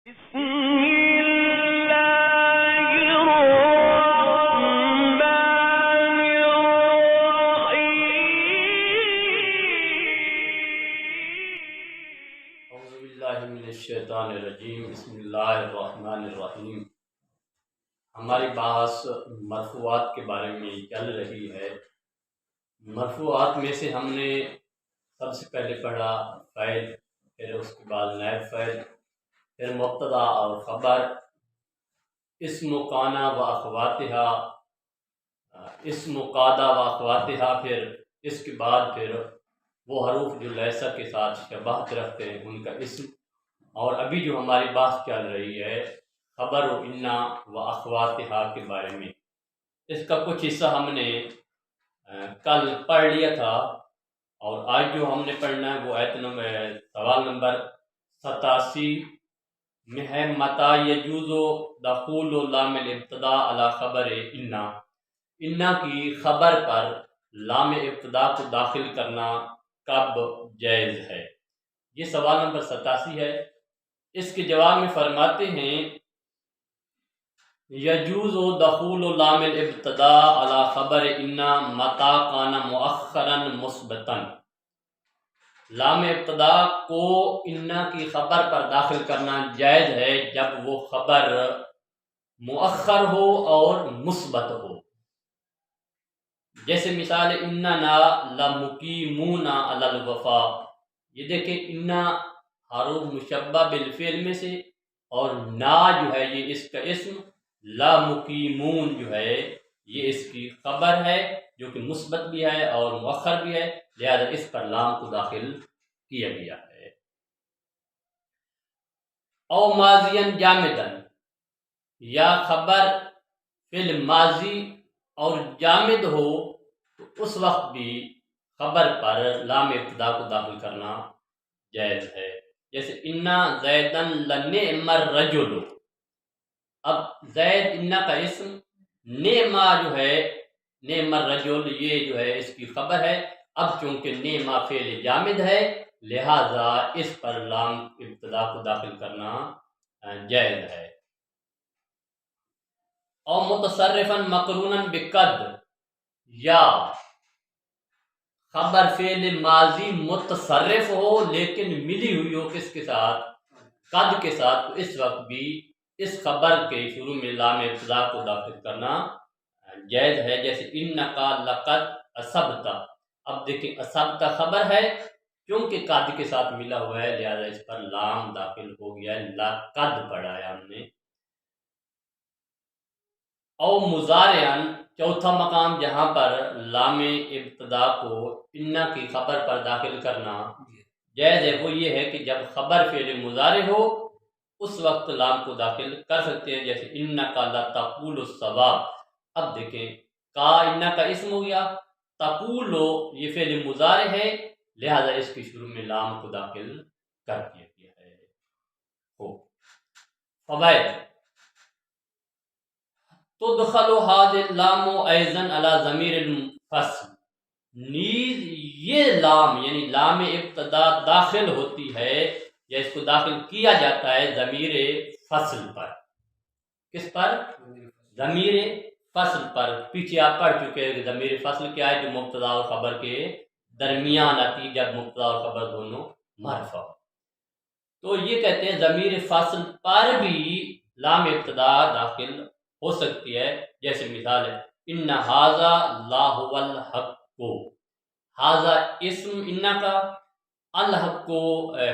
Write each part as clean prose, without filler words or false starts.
بسم الله الرحمن الرحيم اعوذ باللہ من الشیطان الرجیم بسم اللہ الرحمن الرحیم۔ ہماری بحث مرفوعات کے بارے میں چل رہی ہے۔ مرفوعات میں سے ہم نے سب سے پہلے پڑھا فاعل، پھر اس کے بعد نائب فاعل، پھر مبتدا اور خبر، اسم و کانا و اخواتہا، اسم و قادا و اخواتہا، پھر اس کے بعد پھر وہ حروف جو لیسا کے ساتھ شباہت رکھتے ہیں ان کا اسم، اور ابھی جو ہماری بات چل رہی ہے خبر و انا و اخواتہا کے بارے میں۔ اس کا کچھ حصہ ہم نے کل پڑھ لیا تھا، اور آج جو ہم نے پڑھنا ہے وہ سوال نمبر 87 میں ہے متا یجوز دخول لام الابتدا علی خبر انا کی خبر پر لام ابتدا کو داخل کرنا کب جائز ہے۔ یہ سوال نمبر 87 ہے۔ اس کے جواب میں فرماتے ہیں یجوز دخول لام الابتدا علی خبر انا متا کان مؤخرا مثبتا، لام ابتدا کو انا کی خبر پر داخل کرنا جائز ہے جب وہ خبر مؤخر ہو اور مثبت ہو۔ جیسے مثال اننا لمقیمون علی الوفا، یہ دیکھیں انا حروف مشبہ بالفعل میں سے، اور نا جو ہے یہ اس کا اسم، لمقیمون جو ہے یہ اس کی خبر ہے جو کہ مثبت بھی ہے اور مؤخر بھی ہے، لہذا اس پر لام کو داخل کیا گیا ہے۔ او ماضین جامدن، یا خبر فعل ماضی اور جامد ہو تو اس وقت بھی خبر پر لام ابتدا کو داخل کرنا جائز ہے۔ جیسے انا زیدن لنعم الرجل، اب زید انا کا اسم، نعمہ جو ہے نعم الرجل یہ جو ہے اس کی خبر ہے، اب چونکہ نعمہ فعل جامد ہے لہذا اس پر لام ابتدا کو داخل کرنا جائز ہے۔ او متصرفا مقرونا بقد، یا خبر فعل ماضی متصرف ہو لیکن ملی ہوئی ہو کس کے ساتھ، قد کے ساتھ، تو اس وقت بھی اس خبر کے شروع میں لام ابتدا کو داخل کرنا جائز ہے۔ جیسے انکا لقد اصبت، اب دیکھیں اصبت خبر ہے کیونکہ قد کے ساتھ ملا ہوا ہے لہذا اس پر لام داخل ہو گیا ہے، لقد پڑھا ہے ہم نے۔ او مضارعن، چوتھا مقام جہاں پر لام ابتدا کو انا کی خبر پر داخل کرنا جائز ہے وہ یہ ہے کہ جب خبر فعل مضارع ہو اس وقت لام کو داخل کر سکتے ہیں، جیسے انکا لتقول الصواب، اب دیکھیں کا انا کا اسم ہو گیا، تقول یہ فعل مضارع ہے لہذا اس کی شروع میں لام کو داخل کر دیا گیا ہے۔ فوائد، تدخل هذه اللام ایضا علی ضمیر الفصل، نیز یہ لام یعنی لام ابتدا داخل ہوتی ہے یا اس کو داخل کیا جاتا ہے ضمیر فصل پر۔ کس پر؟ ضمیر فصل پر۔ پیچھے آپ پڑھ چکے ہیں کہ ضمیر فصل کیا ہے، جو مبتدا اور خبر کے درمیان آتی ہے جب مبتدا اور خبر دونوں مرفوع ہو۔ تو یہ کہتے ہیں ضمیر فصل پر بھی لام ابتدا داخل ہو سکتی ہے، جیسے مثال ہے ان ھذا لاھو الحق، ھذا اسم انا کا، الحق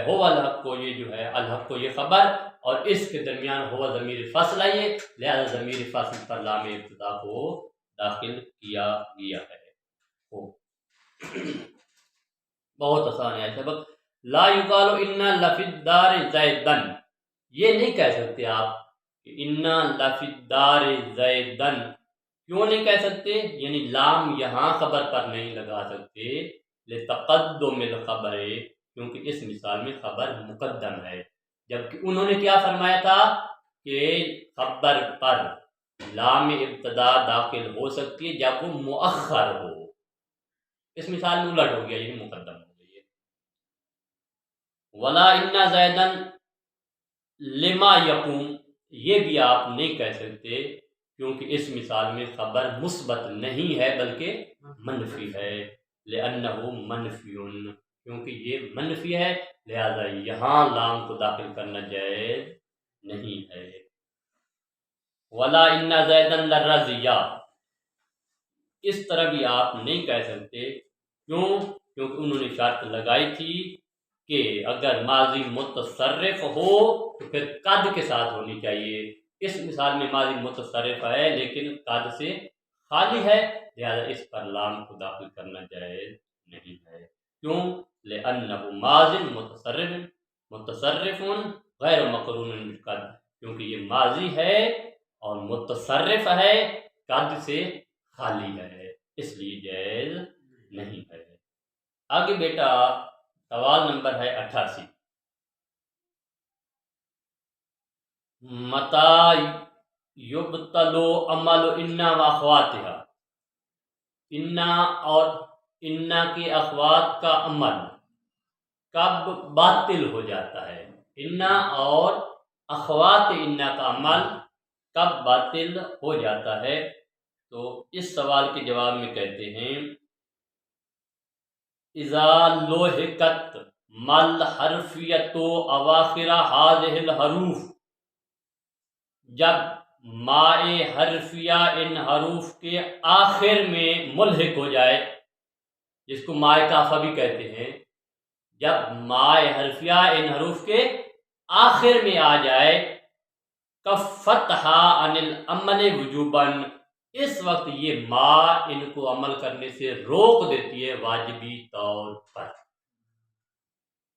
ہو الحق یہ جو ہے الحق یہ خبر، اور اس کے درمیان ہوا ضمیر فصل ہے لہذا ضمیر فصل پر لام ابتدا کو داخل کیا گیا ہے۔ بہت آسان ہے سبق۔ لا یقال انا لفی الدار زیدن، یہ نہیں کہہ سکتے آپ انا لفی الدار زیدن، کیوں نہیں کہہ سکتے؟ یعنی لام یہاں خبر پر نہیں لگا سکتے لتقدم الخبر، کیونکہ اس مثال میں خبر مقدم ہے، جبکہ انہوں نے کیا فرمایا تھا کہ خبر پر لام ابتدا داخل ہو سکتی ہے جب وہ مؤخر ہو، اس مثال میں الٹ ہو گیا یعنی مقدم ہو گئی ہے۔ ولا ان زیدن لما یقوم یہ بھی آپ نہیں کہہ سکتے کیونکہ اس مثال میں خبر مثبت نہیں ہے بلکہ منفی ہے، لأنہ منفی، کیونکہ یہ منفی ہے لہذا یہاں لام کو داخل کرنا جائز نہیں ہے۔ ولا ان زیدا لرضیا، اس طرح بھی آپ نہیں کہہ سکتے، کیونکہ انہوں نے شرط لگائی تھی کہ اگر ماضی متصرف ہو تو پھر قد کے ساتھ ہونی چاہیے۔ اس مثال میں ماضی متصرف ہے لیکن قد سے خالی ہے لہذا اس پر لام کو داخل کرنا جائز نہیں ہے۔ کیوں؟ لأنہ ماضی متصرف غیر مقرون بالقد، کیونکہ یہ ماضی ہے اور متصرف ہے، قد سے خالی ہے، اس لیے جائز نہیں ہے۔ آگے بیٹا سوال نمبر ہے 88، متی یبطلو عمل انا و اخواتها، انا اور انا کے اخوات کا عمل کب باطل ہو جاتا ہے؟ انا اور اخوات انا کا عمل کب باطل ہو جاتا ہے؟ تو اس سوال کے جواب میں کہتے ہیں اذا لوحقت مل حرفیت اواخر هذه الحروف، جب مائے حرفیہ ان حروف کے آخر میں ملحق ہو جائے، جس کو مائے کافہ بھی کہتے ہیں، جب مائے حرفیہ ان حروف کے آخر میں آ جائے، کفتھا عن العمل وجوباً، اس وقت یہ ما ان کو عمل کرنے سے روک دیتی ہے واجبی طور پر۔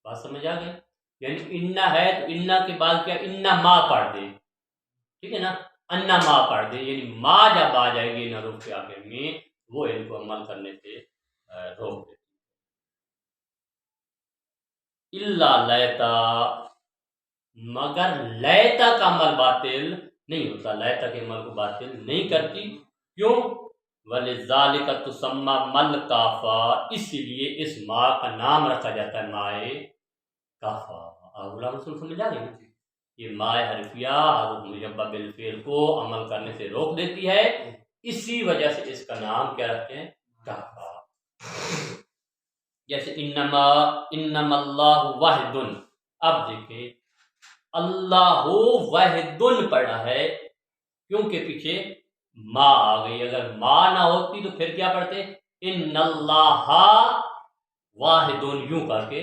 بات سمجھ آ گئی؟ یعنی انا ہے تو انا کے بعد کیا انا ما پڑھ دے، ٹھیک ہے نا، انا ما پڑھ دے، یعنی ما جب آ جائے گی ان حروف کے آخر میں وہ ان کو عمل کرنے سے روک دیتی ہے۔ الا لیتا، مگر لیتا کا عمل باطل نہیں ہوتا، لیتا کے عمل کو باطل نہیں کرتی، کیوں؟ وَلِذَالِكَ تُسَمَّى مَل کافہ، اس لیے اس ماں کا نام رکھا جاتا ہے مائے کافہ۔ غلام رسول سمجھ آ گئی؟ یہ مائے حرفیہ حروف مشبہ بالفعل کو عمل کرنے سے روک دیتی ہے، اسی وجہ سے اس کا نام کیا رکھتے ہیں؟ کافہ۔ جیسے انما اللہ واحد، اب دیکھیں اللہ واحد پڑھا ہے کیونکہ پیچھے ما آ گئی، اگر ما نہ ہوتی تو پھر کیا پڑھتے؟ ان اللہ واحد، یوں کر کے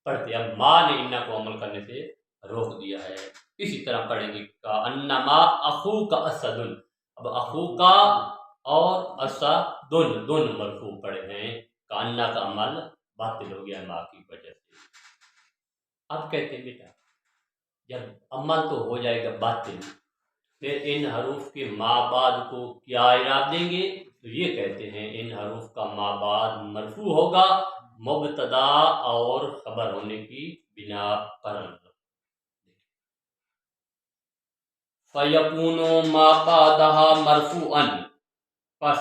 پڑھتے، اب ما نے انا کو عمل کرنے سے روک دیا ہے۔ اسی طرح پڑھیں گے انما اخوک اسد، اب اخوک اور اسد دونوں مرفوع پڑھے ہیں، کانا کا عمل باطل ہو گیا ما کی وجہ سے۔ اب کہتے ہیں بیٹا جب عمل تو ہو جائے گا باطل، پھر ان حروف کے ما بعد کو کیا اعراب دیں گے؟ تو یہ کہتے ہیں ان حروف کا ما بعد مرفوع ہوگا مبتدا اور خبر ہونے کی بنا پر۔ فَيَكُونُ مَا بَعْدَهَا مَرْفُوعًا، پس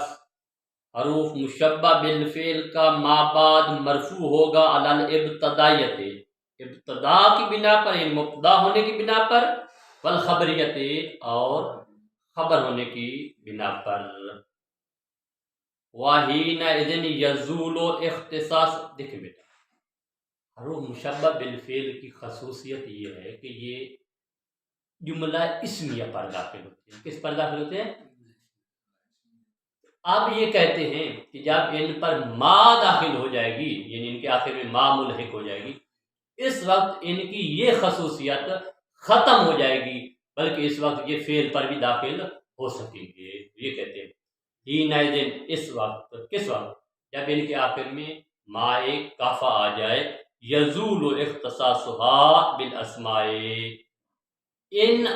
حروف مشبہ بالفعل کا ما بعد مرفوع ہوگا علی الابتدائیت، ابتدا کی بنا پر، یعنی مبتدا ہونے کی بنا پر، والخبریت اور خبر ہونے کی بنا پر۔ وَحِينَئِذٍ يَزُولُ اختصاص، دیکھیں بیٹا حروف مشبہ بالفعل کی خصوصیت یہ ہے کہ یہ جملہ اسمیہ پر داخل ہوتے ہیں۔ کس پر داخل ہوتے ہیں؟ اب یہ کہتے ہیں کہ جب ان پر ما داخل ہو جائے گی، یعنی ان کے آخر میں ما ملحق ہو جائے گی، اس وقت ان کی یہ خصوصیت ختم ہو جائے گی، بلکہ اس وقت یہ فعل پر بھی داخل ہو سکیں گے۔ یہ کہتے ہیں حینئذ، اس وقت، کس وقت؟ جب ان کے آخر میں ما ایک کافہ آ جائے، یزول اختصاصها بالاسماء، ان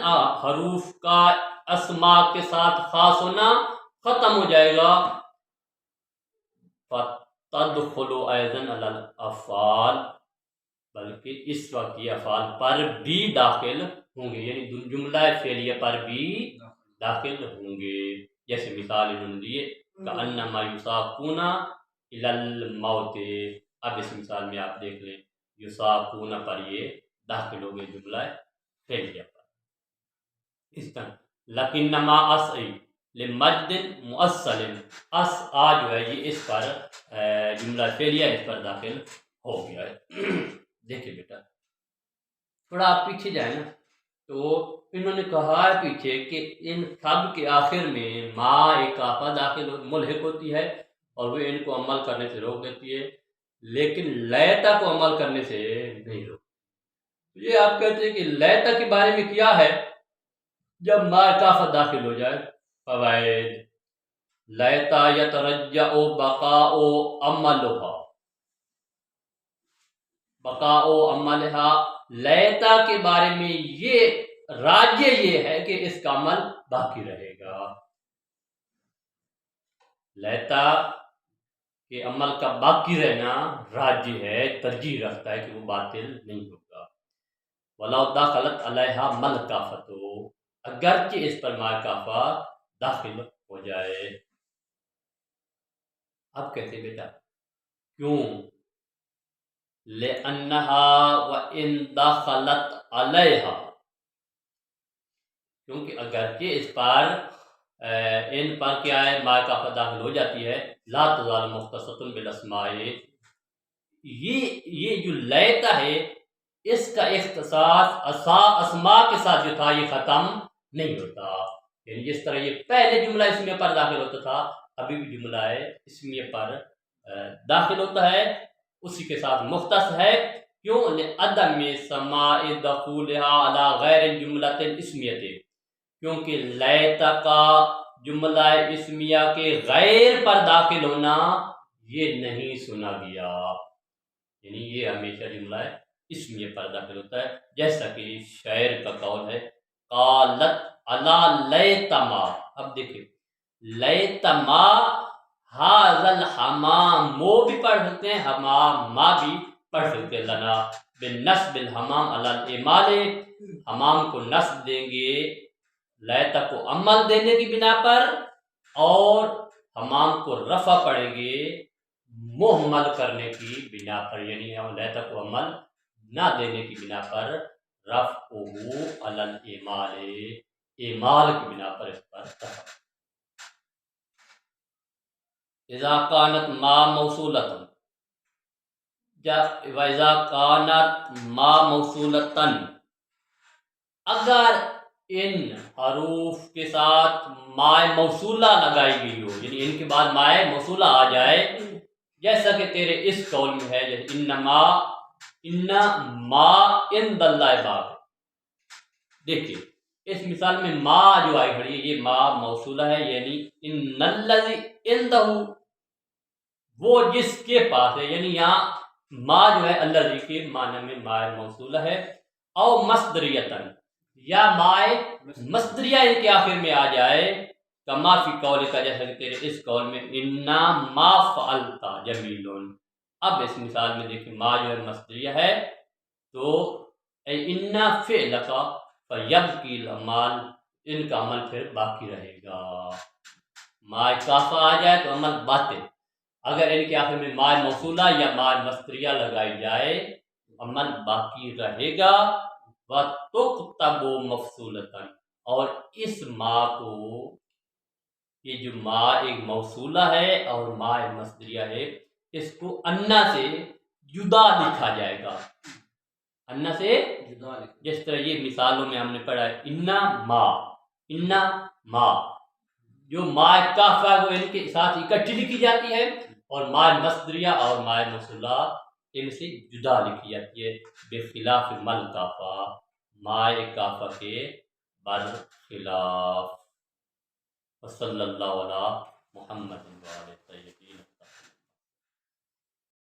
حروف کا اسماء کے ساتھ خاص ہونا ختم ہو جائے گا۔ فَتَدْخُلُ أَيْضًا عَلَى الْأَفْعَالِ، بلکہ اس وقت یہ افعال پر بھی داخل ہوں گے، یعنی جملہ فعلیہ پر بھی داخل ہوں گے۔ جیسے مثال انہوں نے دیے کَأَنَّمَا يُسَاقُونَ إِلَى الْمَوْتِ، اب اس مثال میں آپ دیکھ لیں یساقون پر یہ داخل ہو گئے جملہ فعلیہ پر. اس طرح لکنما اسعی لمجد مؤصل، اس آ جو ہے یہ اس پر جملہ فعلیہ اس پر داخل ہو گیا ہے. دیکھیے بیٹا تھوڑا آپ پیچھے جائیں نا، تو انہوں نے کہا ہے پیچھے کہ ان سب کے آخر میں ما ایک کافہ داخل ملحق ہوتی ہے اور وہ ان کو عمل کرنے سے روک دیتی ہے، لیکن لیتا کو عمل کرنے سے نہیں روک. یہ آپ کہتے ہیں کہ لیتا کے بارے میں کیا ہے؟ جب ما کافہ داخل ہو جائے فوائد لیتا یترجع بقاء عملها، بقاء عملها، لیتا کے بارے میں یہ راجع یہ ہے کہ اس کا عمل باقی رہے گا. لیتا کہ عمل کا باقی رہنا راجع ہے، ترجیح رکھتا ہے کہ وہ باطل نہیں ہوگا. وَلَوْ دَخَلَتْ عَلَيْهَا مَا الْكَافَةُ، اگرچہ اس پر ما کافہ داخل ہو جائے. اب کہتے بیٹا کیوں؟ لِأَنَّهَا وَإِن دَخَلَتْ عَلَيْهَا، کیونکہ اگرچہ اس پر ان پر کیا ہے ما کافہ داخل ہو جاتی ہے، لا تزال مختصۃ بالاسماء، یہ جو لیتا ہے اس کا اختصاص اسماء کے ساتھ جو تھا یہ ختم نہیں ہوتا. یعنی جس طرح یہ پہلے جملہ اسمیہ پر داخل ہوتا تھا، ابھی بھی جملہ اسمیہ پر داخل ہوتا ہے، اسی کے ساتھ مختص ہے. کیوں؟ لعدم سماع دخولها على غیر جملۃ اسمیہ، کیونکہ لیتا کا جملہ اسمیہ کے غیر پر داخل ہونا یہ نہیں سنا گیا. یعنی یہ ہمیشہ جملہ اسمیہ پر داخل ہوتا ہے، جیسا کہ شاعر کا قول ہے قالت علی لیتما. اب دیکھیں لیتما ھذا الحمام، مو بھی پڑھ سکتے ہیں، حمام ما بھی پڑھ سکتے ہیں. لنا بالنصب الحمام علی الاعمال، حمام کو نصب دیں گے لیتا کو عمل دینے کی بنا پر، اور حمام کو رفع پڑھیں گے محمل کرنے کی بنا پر. یعنی لیتا کو عمل نہ دینے کی بنا پر رفعہ علی الاعمال، اعمال کی بنا پر اس پر رفع. اذا کانت ما موصولۃ، وَإِذَا كَانَتْ مَا مَوْصُولَةً، اگر ان حروف کے ساتھ مائے موصولہ لگائی گئی ہو، یعنی ان کے بعد مائے موصولہ آ جائے، جیسا کہ تیرے اس قول میں ہے جیسے انما عند اللہ باغ. دیکھیے اس مثال میں ما جو آئی کھڑی ہے یہ ما موصولہ ہے، یعنی ان الذی عندہ، وہ جس کے پاس ہے. یعنی یہاں ما جو ہے الذی کے معنی میں ما موصولہ ہے. او مصدریتن، یا مائے مصدریہ ان کے آخر میں آ جائے، کما فی قول کا، جیسا کہ تیرے اس قول میں انا ما فعلت جمیل. اب اس مثال میں دیکھیں ما جو ہے مصدریہ ہے، تو انا فعل کا فیبقی العمال، ان کا عمل پھر باقی رہے گا. ما کافہ آ جائے تو عمل باطل، اگر ان کے آخر میں ما موصولہ یا ما مصدریہ لگائی جائے عمل باقی رہے گا. وَتُكْتَبُ مَفْصُولَةً، اور اس ما کو، یہ جو ما ایک موصولہ ہے اور ما مصدریہ ہے، اس کو انا سے جدا لکھا جائے گا. انا سے جدا، جس طرح یہ مثالوں میں ہم نے پڑھا ہے انا ما، جو ما کافہ وہ ان کے ساتھ اکٹھی لکھی جاتی ہے، اور ما مصدریہ اور ما موصولہ ان سے جدا لکھی جاتی ہے، بخلاف مل کافہ، ما کافہ کے برخلاف. وصلی اللہ علی محمد وآلہ طیبین.